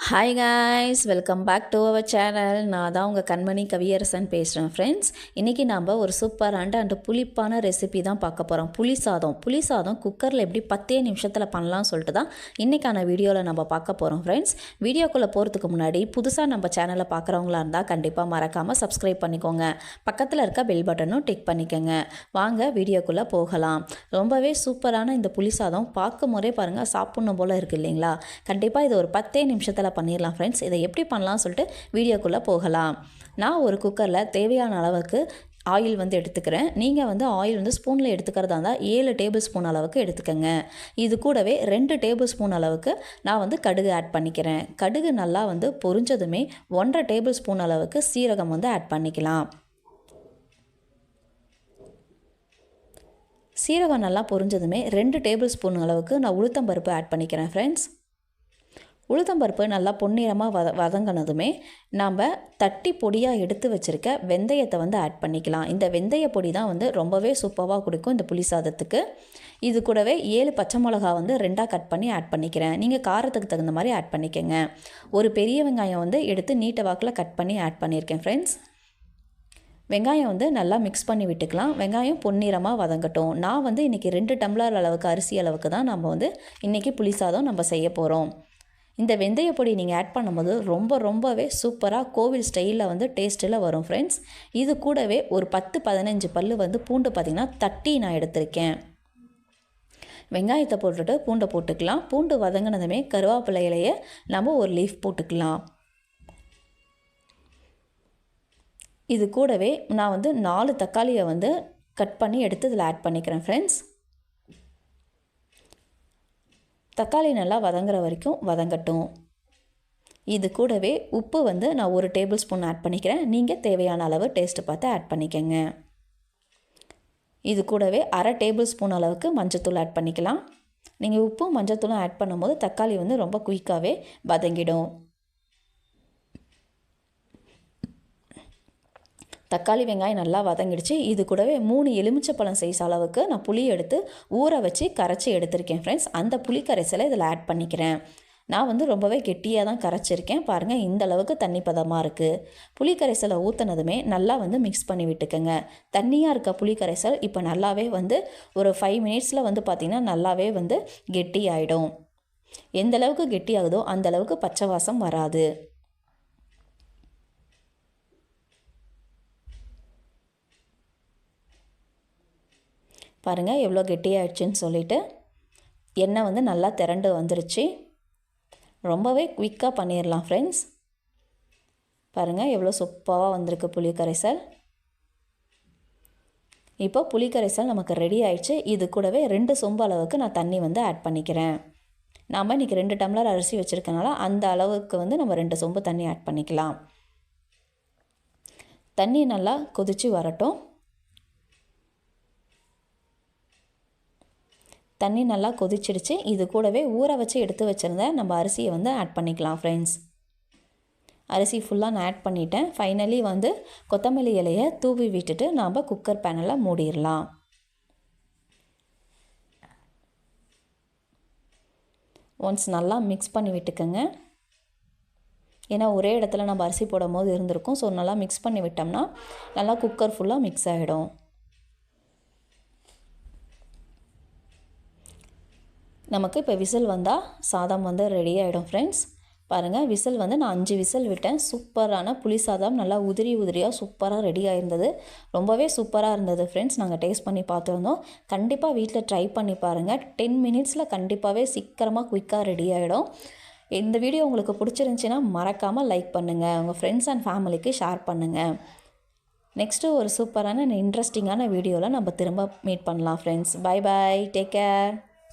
Hi guys, welcome back to our channel. நான் தான் உங்கள் கண்மணி கவியரசன் பேசுகிறேன் ஃப்ரெண்ட்ஸ். இன்றைக்கி நாம் ஒரு சூப்பரான அண்டு புளிப்பான ரெசிபி தான் பார்க்க போகிறோம். புளி சாதம் குக்கரில் எப்படி 10 நிமிஷத்தில் பண்ணலாம்னு சொல்லிட்டு தான் இன்றைக்கான வீடியோவில் நம்ம பார்க்க போகிறோம் ஃப்ரெண்ட்ஸ். வீடியோக்குள்ளே போகிறதுக்கு முன்னாடி புதுசாக நம்ம சேனலை பார்க்குறவங்களா இருந்தால் கண்டிப்பாக மறக்காமல் சப்ஸ்கிரைப் பண்ணிக்கோங்க. பக்கத்தில் இருக்க பெல் பட்டனும் டிக் பண்ணிக்கோங்க. வாங்க வீடியோக்குள்ளே போகலாம். ரொம்பவே சூப்பரான இந்த புளி சாதம் பார்க்கும் முறை பாருங்கள், சாப்பிட்ணும் போல் இருக்குது இல்லைங்களா? கண்டிப்பாக இது ஒரு 10 நிமிஷத்தில் பண்ணிடலாம் ஃப்ரெண்ட்ஸ். இதை எப்படி பண்ணலாம்னு சொல்லிட்டு வீடியோக்குள்ளே போகலாம். நான் ஒரு குக்கரில் தேவையான அளவுக்கு ஆயில் எடுத்துக்கிறேன். நீங்கள் ஆயில் ஸ்பூனில் எடுத்துக்கிறதா இருந்தால் 7 டேபிள் ஸ்பூன் அளவுக்கு எடுத்துக்கோங்க. இது கூடவே 2 டேபிள் ஸ்பூன் அளவுக்கு நான் கடுகு ஆட் பண்ணிக்கிறேன். கடுகு நல்லா பொரிஞ்சதுமே 1.5 டேபிள் ஸ்பூன் அளவுக்கு சீரகம் ஆட் பண்ணிக்கலாம். சீரகம் நல்லா பொரிஞ்சதுமே 2 டேபிள் ஸ்பூன் அளவுக்கு நான் உளுத்தம்பருப்பு ஆட் பண்ணிக்கிறேன் ஃப்ரெண்ட்ஸ். உளுத்தம்பருப்பு நல்லா பொன்னிறமாக வதங்கினதுமே நாம் தட்டி பொடியாக எடுத்து வச்சுருக்க வெந்தயத்தை ஆட் பண்ணிக்கலாம். இந்த வெந்தய பொடி தான் ரொம்பவே சூப்பராக கொடுக்கும் இந்த புளி சாதத்துக்கு. இது கூடவே 7 பச்சை மிளகா 2ஆக கட் பண்ணி ஆட் பண்ணிக்கிறேன். நீங்கள் காரத்துக்கு தகுந்த மாதிரி ஆட் பண்ணிக்கோங்க. ஒரு பெரிய வெங்காயம் எடுத்து நீட்ட வாக்கில் கட் பண்ணி ஆட் பண்ணியிருக்கேன் ஃப்ரெண்ட்ஸ். வெங்காயம் நல்லா மிக்ஸ் பண்ணி விட்டுக்கலாம். வெங்காயம் பொன்னிறமாக வதங்கட்டும். நான் இன்றைக்கி 2 டம்ளர் அளவுக்கு அரிசி அளவுக்கு தான் நம்ம இன்றைக்கி புளி சாதம் நம்ம செய்ய போகிறோம். இந்த வெந்தய பொடி நீங்கள் ஆட் பண்ணும்போது ரொம்பவே சூப்பராக கோவில் ஸ்டைலில் டேஸ்ட்டில் வரும் ஃப்ரெண்ட்ஸ். இது கூடவே ஒரு 10-15 பல் பூண்டு பார்த்திங்கன்னா தட்டி நான் எடுத்திருக்கேன். வெங்காயத்தை போட்டுட்டு பூண்டை போட்டுக்கலாம். பூண்டு வதங்கினதுமே கருவேப்பிலை இலையை நம்ம ஒரு லீஃப் போட்டுக்கலாம். இது கூடவே நான் 4 தக்காளியை கட் பண்ணி எடுத்து இதில் ஆட் பண்ணிக்கிறேன் ஃப்ரெண்ட்ஸ். தக்காளி நல்லா வதங்குற வரைக்கும் வதங்கட்டும். இது கூடவே உப்பு நான் 1 டேபிள் ஸ்பூன் ஆட் பண்ணிக்கிறேன். நீங்கள் தேவையான அளவு டேஸ்ட்டு பார்த்து ஆட் பண்ணிக்கோங்க. இது கூடவே 1/2 டேபிள் ஸ்பூன் அளவுக்கு மஞ்சத்தூள் ஆட் பண்ணிக்கலாம். நீங்கள் உப்பு மஞ்சத்தூளும் ஆட் பண்ணும்போது தக்காளி ரொம்ப குயிக்காகவே வதங்கிடும். தக்காளி வெங்காயம் நல்லா வதங்கிடுச்சு. இது கூடவே 3 எலுமிச்சப்பழம் சைஸ் அளவுக்கு நான் புளி எடுத்து ஊற வச்சு கரைச்சி எடுத்திருக்கேன் ஃப்ரெண்ட்ஸ். அந்த புளி கரைசலை இதில் ஆட் பண்ணிக்கிறேன். நான் ரொம்பவே கெட்டியாக தான் கரைச்சிருக்கேன். பாருங்கள், இந்த அளவுக்கு தண்ணி பதமாக இருக்குது. புளி கரைசலை ஊற்றினதுமே நல்லா மிக்ஸ் பண்ணி விட்டுக்கோங்க. தண்ணியாக இருக்க புளி கரைசல் இப்போ நல்லாவே ஒரு 5 மினிட்ஸில் பார்த்திங்கன்னா நல்லாவே கெட்டி ஆகிடும். எந்த அளவுக்கு கெட்டி ஆகுதோ அந்த அளவுக்கு பச்சை வாசம் வராது. பாருங்கள் எவ்வளோ கெட்டியாகிடுச்சின்னு சொல்லிவிட்டு எண்ணெய் நல்லா திரண்டு வந்துருச்சு. ரொம்பவே குயிக்காக பண்ணிடலாம் ஃப்ரெண்ட்ஸ். பாருங்கள் எவ்வளோ சூப்பராக வந்திருக்கு புளி கரைசல். இப்போ புளி கரைசல் நமக்கு ரெடி ஆயிடுச்சு. இது கூடவே 2 சொம்பு அளவுக்கு நான் தண்ணி ஆட் பண்ணிக்கிறேன். நாம் இன்றைக்கி 2 டம்ளர் அரிசி வச்சுருக்கனால அந்த அளவுக்கு நம்ம 2 சொம்பு தண்ணி ஆட் பண்ணிக்கலாம். தண்ணி நல்லா கொதித்து வரட்டும். தண்ணி நல்லா கொதிச்சிடுச்சு. இது கூடவே ஊற வச்சு எடுத்து வச்சுருந்த நம்ம அரிசியை ஆட் பண்ணிக்கலாம் ஃப்ரெண்ட்ஸ். அரிசி ஃபுல்லாக நான் ஆட் பண்ணிட்டேன். ஃபைனலி கொத்தமல்லி இலையை தூவி விட்டுட்டு நாம் குக்கர் பேனலில் மூடிடலாம். ஒன்ஸ் நல்லா மிக்ஸ் பண்ணி விட்டுக்கோங்க. ஏன்னா ஒரே இடத்துல நம்ம அரிசி போடும் போது இருந்திருக்கும். ஸோ நல்லா மிக்ஸ் பண்ணி விட்டோம்னா நல்லா குக்கர் ஃபுல்லாக மிக்ஸ் ஆகிடும். நமக்கு இப்போ விசில் வந்தால் சாதம் ரெடி ஆகிடும் ஃப்ரெண்ட்ஸ். பாருங்கள், விசில் நான் 5 விசில் விட்டேன். சூப்பரான புளி சாதம் நல்லா உதிரியாக சூப்பராக ரெடி ஆகிருந்தது. ரொம்பவே சூப்பராக இருந்தது ஃப்ரெண்ட்ஸ். நாங்கள் டேஸ்ட் பண்ணி பார்த்துருந்தோம். கண்டிப்பாக வீட்டில் ட்ரை பண்ணி பாருங்கள். 10 மினிட்ஸில் கண்டிப்பாகவே சீக்கிரமாக குயிக்காக ரெடி ஆகிடும். இந்த வீடியோ உங்களுக்கு பிடிச்சிருந்துச்சின்னா மறக்காமல் லைக் பண்ணுங்கள். உங்கள் ஃப்ரெண்ட்ஸ் அண்ட் ஃபேமிலிக்கு ஷேர் பண்ணுங்கள். நெக்ஸ்ட்டு ஒரு சூப்பரான இன்ட்ரெஸ்டிங்கான வீடியோவில் நம்ம திரும்ப மீட் பண்ணலாம் friends. Bye bye, take care.